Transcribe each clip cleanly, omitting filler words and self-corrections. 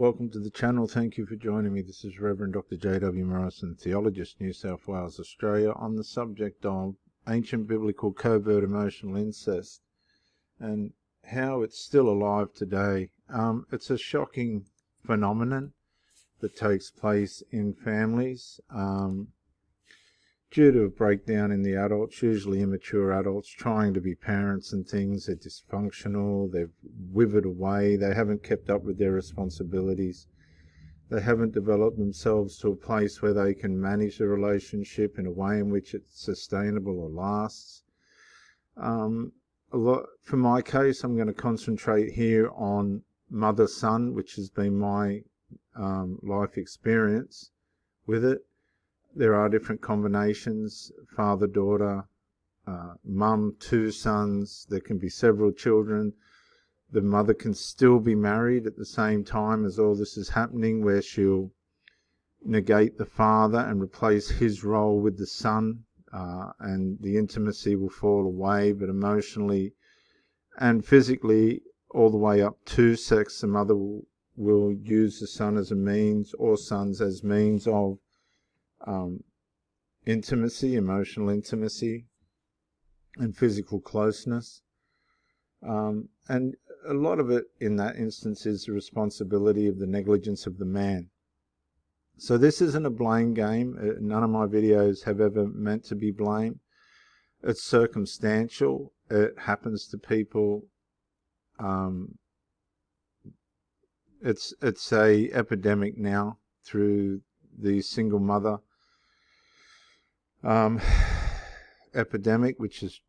Welcome to the channel. Thank you for joining me. This is Rev Dr. J.W. Morrison, theologist, New South Wales, Australia, on the subject of ancient biblical covert emotional incest and how it's still alive today. It's a shocking phenomenon that takes place in families due to a breakdown in the adults, usually immature adults, trying to be parents and things. They're dysfunctional, they've withered away, they haven't kept up with their responsibilities, they haven't developed themselves to a place where they can manage the relationship in a way in which it's sustainable or lasts. For my case, I'm going to concentrate here on mother-son, which has been my life experience with it. There are different combinations, father-daughter, mum, two sons. There can be several children. The mother can still be married at the same time as all this is happening, where she'll negate the father and replace his role with the son, and the intimacy will fall away, but emotionally and physically, all the way up to sex, the mother will use the son as a means, or sons as means of intimacy, emotional intimacy, and physical closeness. And a lot of it in that instance is the responsibility of the negligence of the man. So this isn't a blame game. None of my videos have ever meant to be blame. It's circumstantial. It happens to people. It's a epidemic now through the single mother epidemic, which is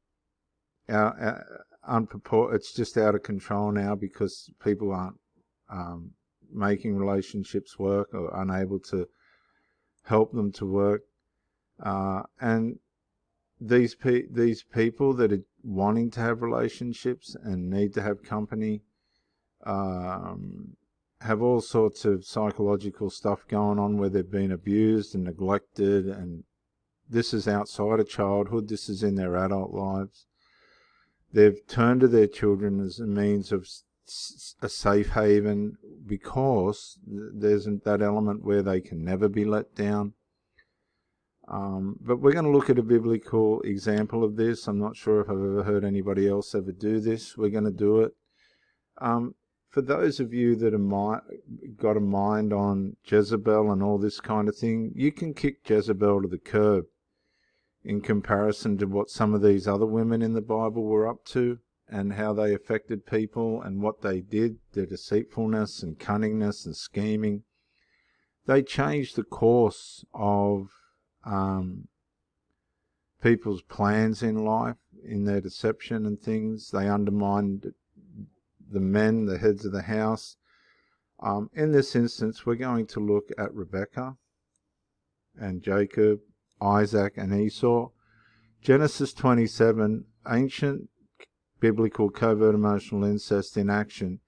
it's just out of control now because people aren't making relationships work or unable to help them to work, and these people that are wanting to have relationships and need to have company have all sorts of psychological stuff going on where they've been abused and neglected, and this is outside of childhood, this is in their adult lives. They've turned to their children as a means of a safe haven because there's that element where they can never be let down. But we're going to look at a biblical example of this. I'm not sure if I've ever heard anybody else ever do this. We're going to do it. For those of you that are got a mind on Jezebel and all this kind of thing, you can kick Jezebel to the curb in comparison to what some of these other women in the Bible were up to and how they affected people and what they did, their deceitfulness and cunningness and scheming. They changed the course of people's plans in life, in their deception and things. They undermined the men, the heads of the house. In this instance, we're going to look at Rebecca and Jacob, Isaac and Esau. Genesis 27, ancient biblical covert emotional incest in action.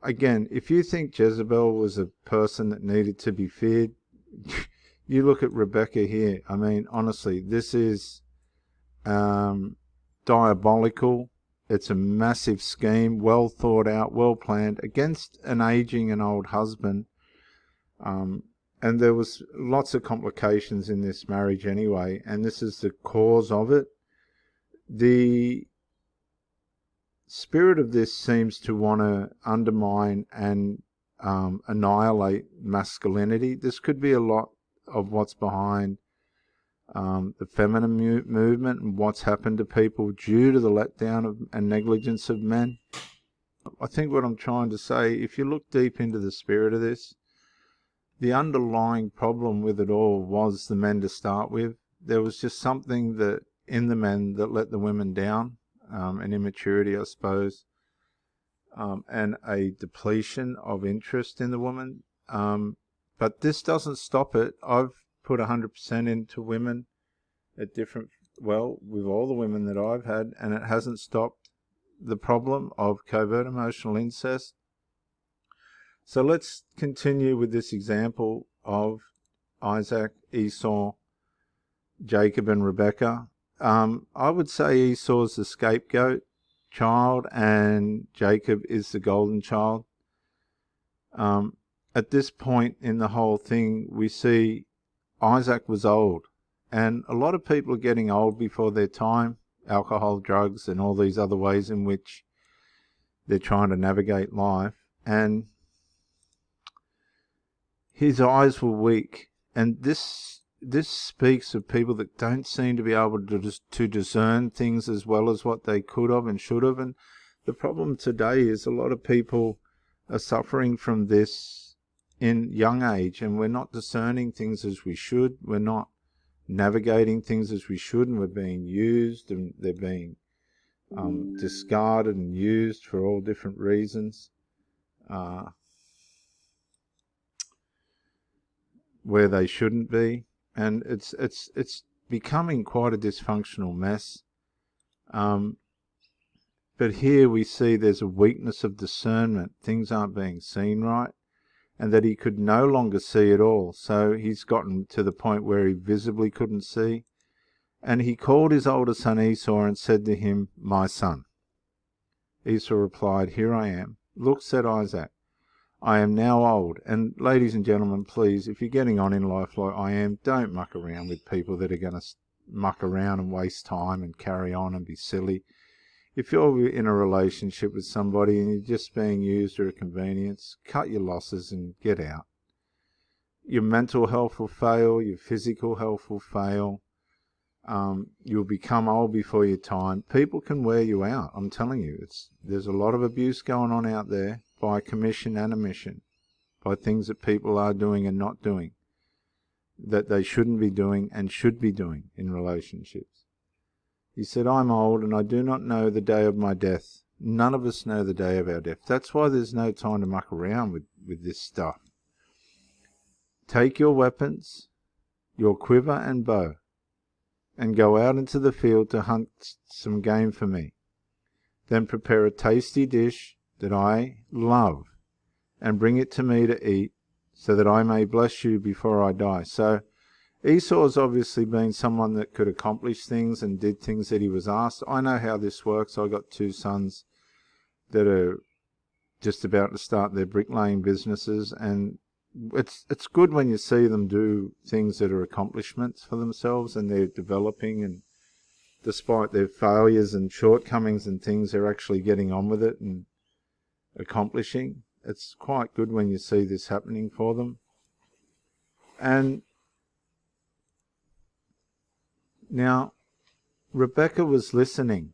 Again, if you think Jezebel was a person that needed to be feared, you look at Rebecca here. I mean, honestly, this is diabolical. It's a massive scheme, well thought out, well planned, against an aging and old husband. And there was lots of complications in this marriage anyway, and this is the cause of it. The spirit of this seems to want to undermine and annihilate masculinity. This could be a lot of what's behind the feminine movement and what's happened to people due to the letdown and negligence of men. I think what I'm trying to say, if you look deep into the spirit of this, the underlying problem with it all was the men to start with. There was just something that in the men that let the women down, an immaturity, I suppose, and a depletion of interest in the woman. But this doesn't stop it. I've put 100% into women at with all the women that I've had, and it hasn't stopped the problem of covert emotional incest. So let's continue with this example of Isaac, Esau, Jacob and Rebecca. I would say Esau's the scapegoat child and Jacob is the golden child. at this point in the whole thing, we see Isaac was old. And a lot of people are getting old before their time, alcohol, drugs, and all these other ways in which they're trying to navigate life. And his eyes were weak. And this speaks of people that don't seem to be able to discern things as well as what they could have and should have. And the problem today is a lot of people are suffering from this in young age, and we're not discerning things as we should. We're not navigating things as we should, and we're being used, and they're being discarded and used for all different reasons, where they shouldn't be, and it's becoming quite a dysfunctional mess. But here we see there's a weakness of discernment. Things aren't being seen right, and that he could no longer see at all. So he's gotten to the point where he visibly couldn't see. And he called his older son Esau and said to him, "My son." Esau replied, "Here I am." "Look," said Isaac, "I am now old." And ladies and gentlemen, please, if you're getting on in life like I am, don't muck around with people that are going to muck around and waste time and carry on and be silly. If you're in a relationship with somebody and you're just being used or a convenience, cut your losses and get out. Your mental health will fail, your physical health will fail. You'll become old before your time. People can wear you out, I'm telling you. There's a lot of abuse going on out there by commission and omission, by things that people are doing and not doing, that they shouldn't be doing and should be doing in relationships. He said, "I'm old and I do not know the day of my death." None of us know the day of our death. That's why there's no time to muck around with this stuff. "Take your weapons, your quiver and bow, and go out into the field to hunt some game for me. Then prepare a tasty dish that I love and bring it to me to eat, so that I may bless you before I die." So Esau's obviously been someone that could accomplish things and did things that he was asked. I know how this works. I got two sons that are just about to start their bricklaying businesses, and it's good when you see them do things that are accomplishments for themselves, and they're developing, and despite their failures and shortcomings and things, they're actually getting on with it and accomplishing. It's quite good when you see this happening for them. And now, Rebecca was listening.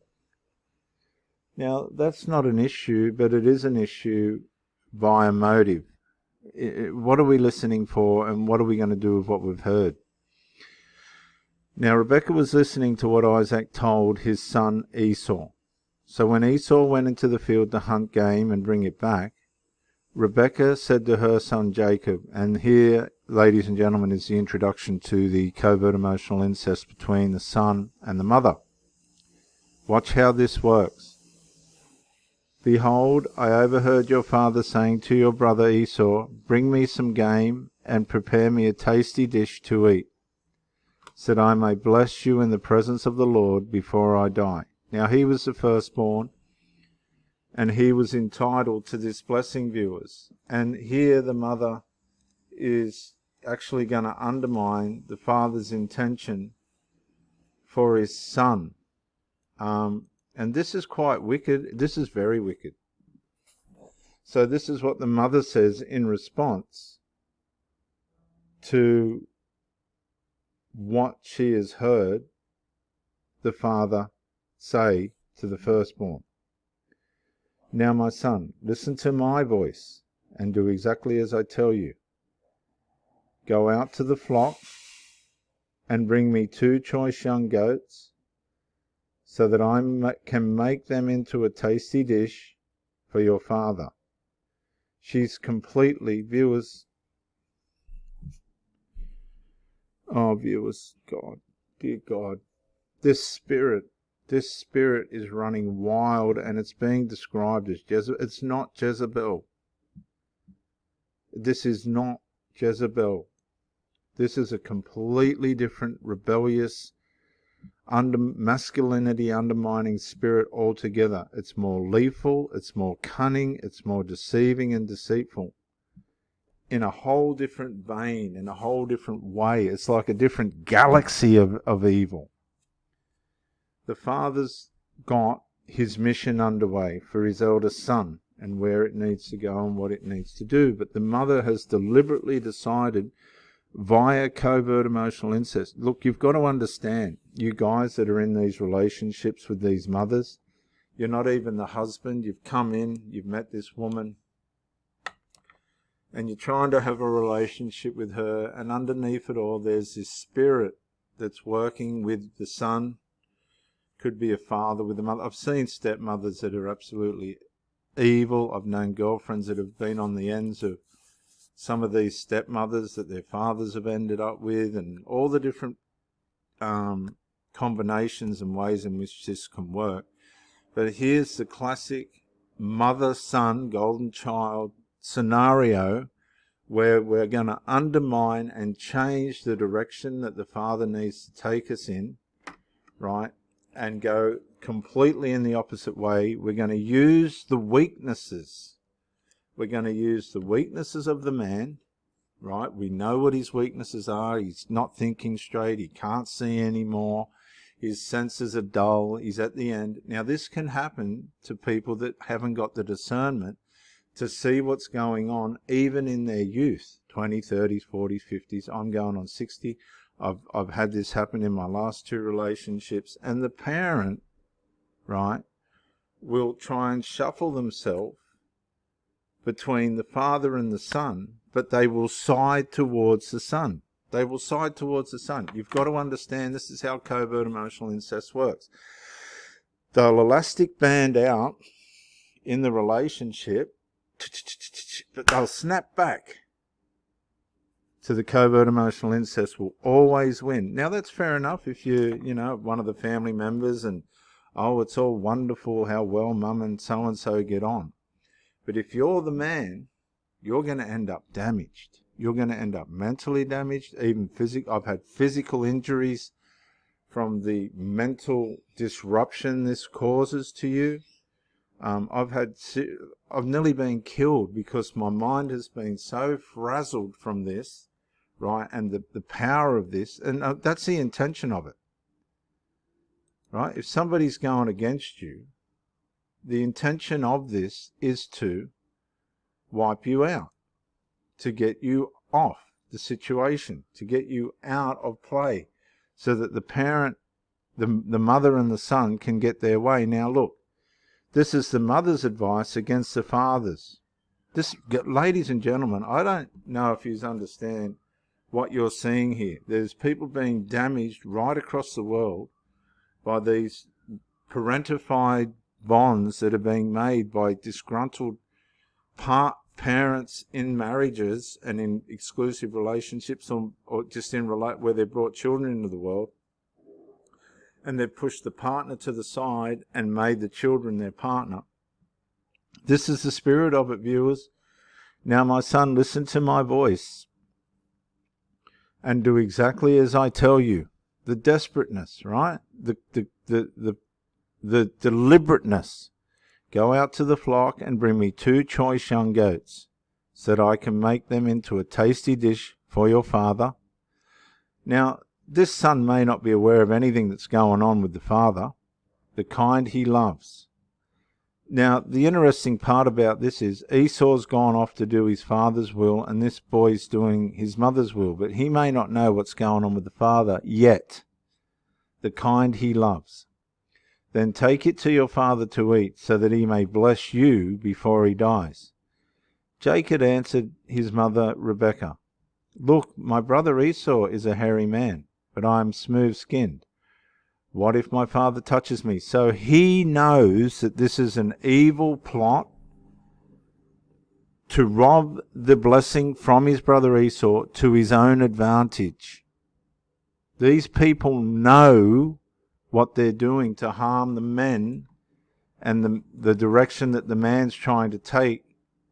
Now, that's not an issue, but it is an issue via motive. What are we listening for, and what are we going to do with what we've heard? Now, Rebecca was listening to what Isaac told his son Esau. So when Esau went into the field to hunt game and bring it back, Rebecca said to her son Jacob, and here, ladies and gentlemen, is the introduction to the covert emotional incest between the son and the mother. Watch how this works. "Behold, I overheard your father saying to your brother Esau, 'Bring me some game and prepare me a tasty dish to eat, so that I may bless you in the presence of the Lord before I die.'" Now he was the firstborn, and he was entitled to this blessing, viewers. And here the mother is actually going to undermine the father's intention for his son. And this is quite wicked. This is very wicked. So this is what the mother says in response to what she has heard the father say to the firstborn. "Now, my son, listen to my voice and do exactly as I tell you. Go out to the flock and bring me 2 choice young goats, so that I can make them into a tasty dish for your father." She's completely, viewers, God, dear God, this spirit is running wild, and it's being described as Jezebel. It's not Jezebel. This is not Jezebel. This is a completely different, rebellious, masculinity undermining spirit altogether. It's more lethal, it's more cunning, it's more deceiving and deceitful. in a whole different vein, in a whole different way. It's like a different galaxy of evil. The father's got his mission underway for his eldest son and where it needs to go and what it needs to do. But the mother has deliberately decided via covert emotional incest. Look, you've got to understand, you guys that are in these relationships with these mothers, you're not even the husband. You've come in, you've met this woman, and you're trying to have a relationship with her, and underneath it all there's this spirit that's working with the son. Could be a father with a mother. I've seen stepmothers that are absolutely evil. I've known girlfriends that have been on the ends of some of these stepmothers that their fathers have ended up with, and all the different combinations and ways in which this can work. But here's the classic mother-son, golden child scenario where we're going to undermine and change the direction that the father needs to take us in, right, and go completely in the opposite way. We're going to use the weaknesses. We're going to use the weaknesses of the man, right? We know what his weaknesses are. He's not thinking straight. He can't see anymore. His senses are dull. He's at the end. Now, this can happen to people that haven't got the discernment to see what's going on, even in their youth, 20s, 30s, 40s, 50s. I'm going on 60. I've had this happen in my last 2 relationships. And the parent, right, will try and shuffle themselves between the father and the son, but they will side towards the son. They will side towards the son. You've got to understand this is how covert emotional incest works. They'll elastic band out in the relationship, but they'll snap back to the covert emotional incest will always win. Now, that's fair enough if you're, one of the family members and, oh, it's all wonderful how well mum and so get on. But if you're the man, you're going to end up damaged. You're going to end up mentally damaged, even physical. I've had physical injuries from the mental disruption this causes to you. I've nearly been killed because my mind has been so frazzled from this, right? And the power of this, and that's the intention of it, right? If somebody's going against you, the intention of this is to wipe you out, to get you off the situation, to get you out of play, so that the parent, the mother and the son can get their way. Now look, this is the mother's advice against the father's. This, ladies and gentlemen, I don't know if you understand what you're seeing here. There's people being damaged right across the world by these parentified bonds that are being made by disgruntled parents in marriages and in exclusive relationships, or just in where they've brought children into the world, and they've pushed the partner to the side and made the children their partner. This is the spirit of it, viewers. Now, my son, listen to my voice and do exactly as I tell you. The desperateness, right? The deliberateness. Go out to the flock and bring me 2 choice young goats, so that I can make them into a tasty dish for your father. Now, this son may not be aware of anything that's going on with the father, the kind he loves. Now, the interesting part about this is Esau's gone off to do his father's will, and this boy's doing his mother's will, but he may not know what's going on with the father yet, the kind he loves. Then take it to your father to eat, so that he may bless you before he dies. Jacob answered his mother Rebekah, Look, my brother Esau is a hairy man, but I am smooth-skinned. What if my father touches me? So he knows that this is an evil plot to rob the blessing from his brother Esau to his own advantage. These people know what they're doing to harm the men and the direction that the man's trying to take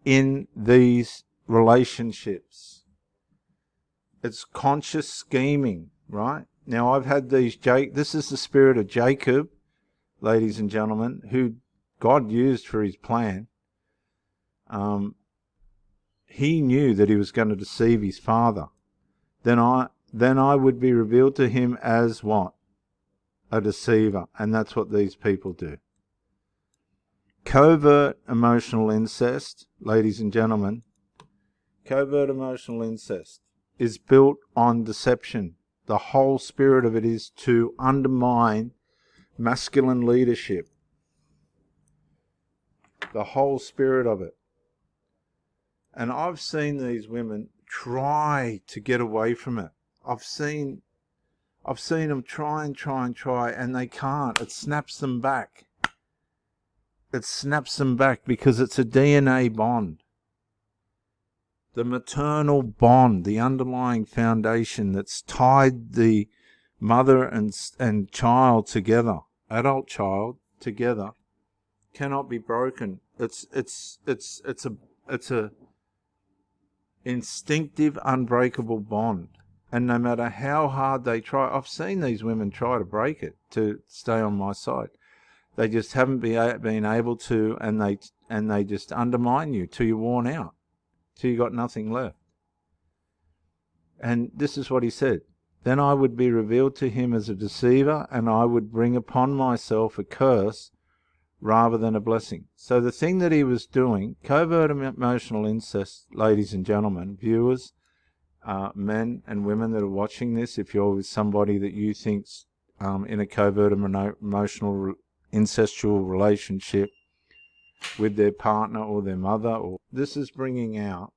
in these relationships. It's conscious scheming, right? Now, I've had this is the spirit of Jacob, ladies and gentlemen, who God used for his plan. he knew that he was going to deceive his father, then I would be revealed to him as what? A deceiver. And that's what these people do. Covert emotional incest, ladies and gentlemen, covert emotional incest is built on deception. The whole spirit of it is to undermine masculine leadership. The whole spirit of it. And I've seen these women try to get away from it. I've seen them try, and they can't. It snaps them back. It snaps them back because it's a DNA bond. The maternal bond, the underlying foundation that's tied the mother and child together, adult child together, cannot be broken. It's a instinctive, unbreakable bond. And no matter how hard they try, I've seen these women try to break it to stay on my side. They just haven't been able to, and they just undermine you till you're worn out, till you got nothing left. And this is what he said. Then I would be revealed to him as a deceiver, and I would bring upon myself a curse rather than a blessing. So the thing that he was doing, covert emotional incest, ladies and gentlemen, viewers, men and women that are watching this, if you're with somebody that you think's in a covert emotional incestual relationship with their partner or their mother, this is bringing out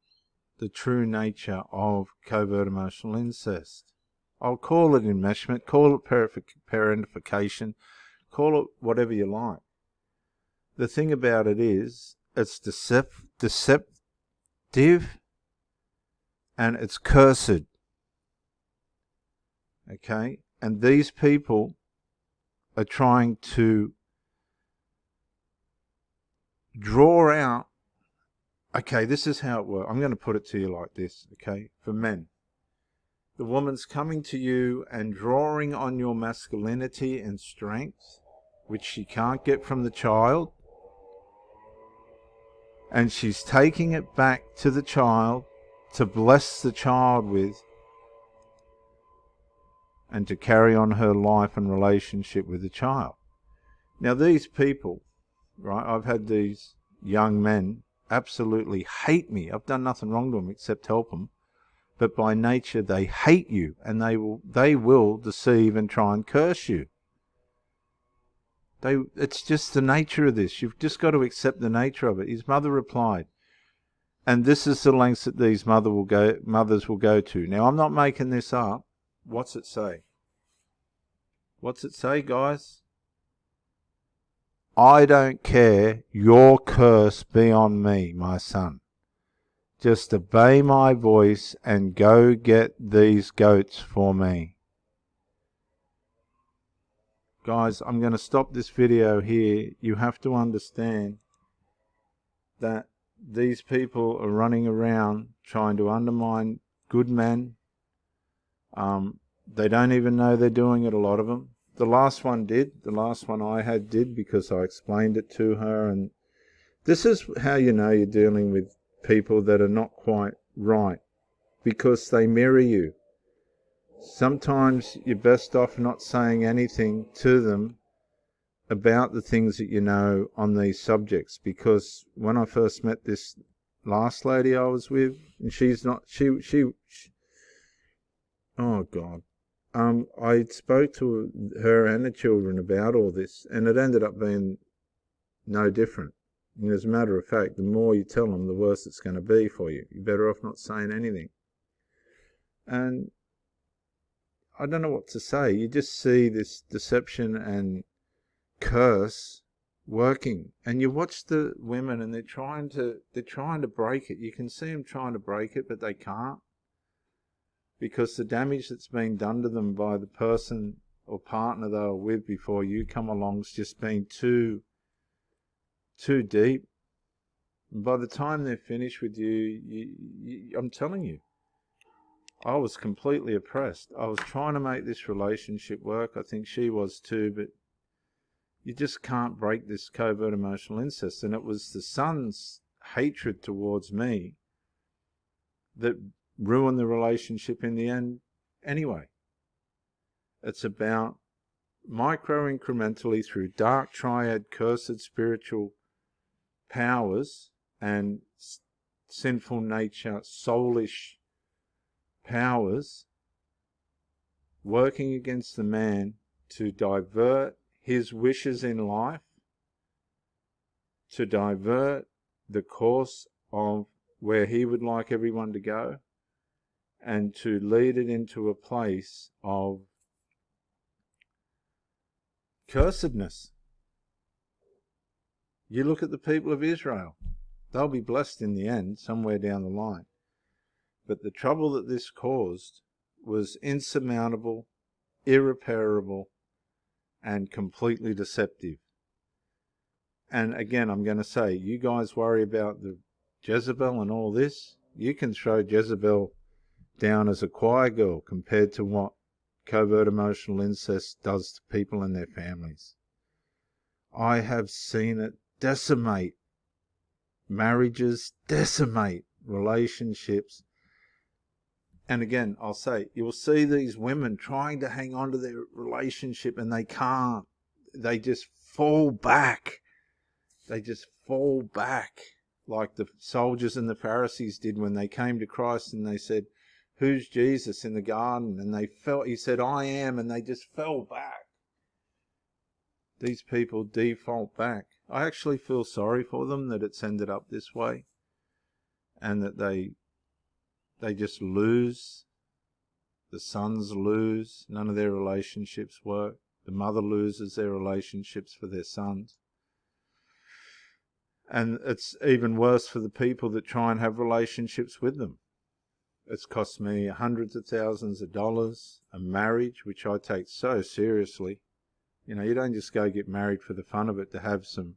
the true nature of covert emotional incest. I'll call it enmeshment, call it parentification, call it whatever you like. The thing about it is, it's deceptive, and it's cursed. Okay? And these people are trying to draw out, okay, this is how it works. I'm going to put it to you like this, okay, for men. The woman's coming to you and drawing on your masculinity and strength, which she can't get from the child, and she's taking it back to the child to bless the child with and to carry on her life and relationship with the child. Now these people, right, I've had these young men absolutely hate me. I've done nothing wrong to them except help them. But by nature they hate you, and they will deceive and try and curse you. It's just the nature of this. You've just got to accept the nature of it. His mother replied, and this is the lengths that these mothers will go to. Now, I'm not making this up. What's it say? What's it say, guys? I don't care. Your curse be on me, my son. Just obey my voice and go get these goats for me. Guys, I'm going to stop this video here. You have to understand that these people are running around trying to undermine good men. They don't even know they're doing it, a lot of them. The last one did. The last one I had did, because I explained it to her. And this is how you know you're dealing with people that are not quite right, because they mirror you. Sometimes you're best off not saying anything to them about the things that you know on these subjects, because when I first met this last lady I was with, and oh God, I spoke to her and the children about all this, and it ended up being no different. And as a matter of fact, the more you tell them, the worse it's going to be for you. You're better off not saying anything. And I don't know what to say. You just see this deception and curse working, and you watch the women, and they're trying to break it. You can see them trying to break it, but they can't, because the damage that's been done to them by the person or partner they were with before you come along has just been too deep. And by the time they're finished with you, I'm telling you, I was completely oppressed. I was trying to make this relationship work. I think she was too, but you just can't break this covert emotional incest. And it was the son's hatred towards me that ruin the relationship in the end anyway. It's about micro-incrementally through dark triad, cursed spiritual powers and sinful nature, soulish powers, working against the man to divert his wishes in life, to divert the course of where he would like everyone to go, and to lead it into a place of cursedness. You look at the people of Israel. They'll be blessed in the end, somewhere down the line. But the trouble that this caused was insurmountable, irreparable, and completely deceptive. And again, I'm going to say, you guys worry about the Jezebel and all this. You can throw Jezebel down as a choir girl compared to what covert emotional incest does to people and their families. I have seen it decimate marriages, decimate relationships. And again, I'll say, you'll see these women trying to hang on to their relationship and they can't. They just fall back. They just fall back like the soldiers and the Pharisees did when they came to Christ and they said, "Who's Jesus?" in the garden. And he said, "I am," and they just fell back. These people default back. I actually feel sorry for them that it's ended up this way and that they just lose. The sons lose. None of their relationships work. The mother loses their relationships for their sons. And it's even worse for the people that try and have relationships with them. It's cost me hundreds of thousands of dollars, a marriage, which I take so seriously. You know, you don't just go get married for the fun of it to have some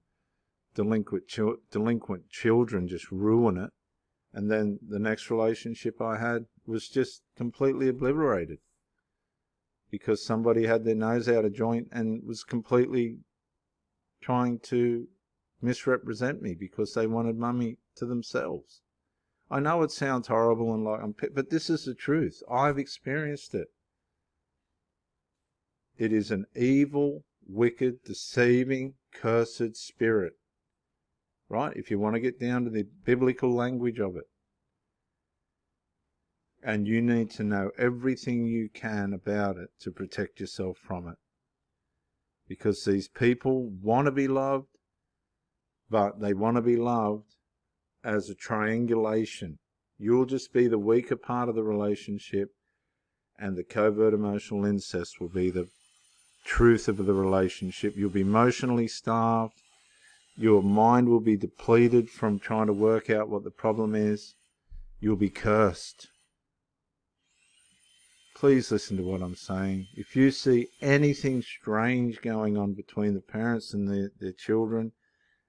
delinquent children just ruin it. And then the next relationship I had was just completely obliterated because somebody had their nose out of joint and was completely trying to misrepresent me because they wanted mummy to themselves. I know it sounds horrible and but this is the truth. I've experienced it. It is an evil, wicked, deceiving, cursed spirit. Right? If you want to get down to the biblical language of it. And you need to know everything you can about it to protect yourself from it. Because these people want to be loved, but they want to be loved as a triangulation. You'll just be the weaker part of the relationship, and the covert emotional incest will be the truth of the relationship. You'll be emotionally starved. Your mind will be depleted from trying to work out what the problem is. You'll be cursed. Please listen to what I'm saying. If you see anything strange going on between the parents and their children,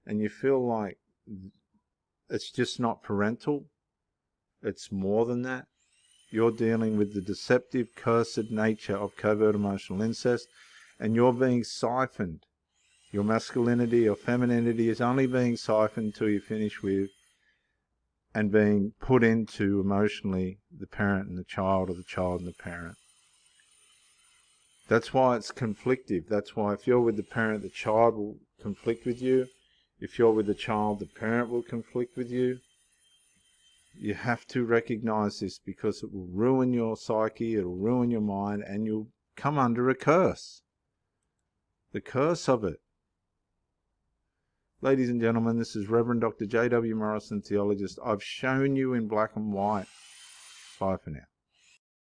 and you feel like it's just not parental, it's more than that. You're dealing with the deceptive, cursed nature of covert emotional incest, and you're being siphoned. Your masculinity or femininity is only being siphoned until you finish with and being put into emotionally the parent and the child, or the child and the parent. That's why it's conflictive. That's why if you're with the parent, the child will conflict with you. If you're with the child, the parent will conflict with you. You have to recognize this because it will ruin your psyche, it'll ruin your mind, and you'll come under a curse. The curse of it. Ladies and gentlemen, this is Rev Dr. J.W. Morrison, theologist. I've shown you in black and white. Bye for now.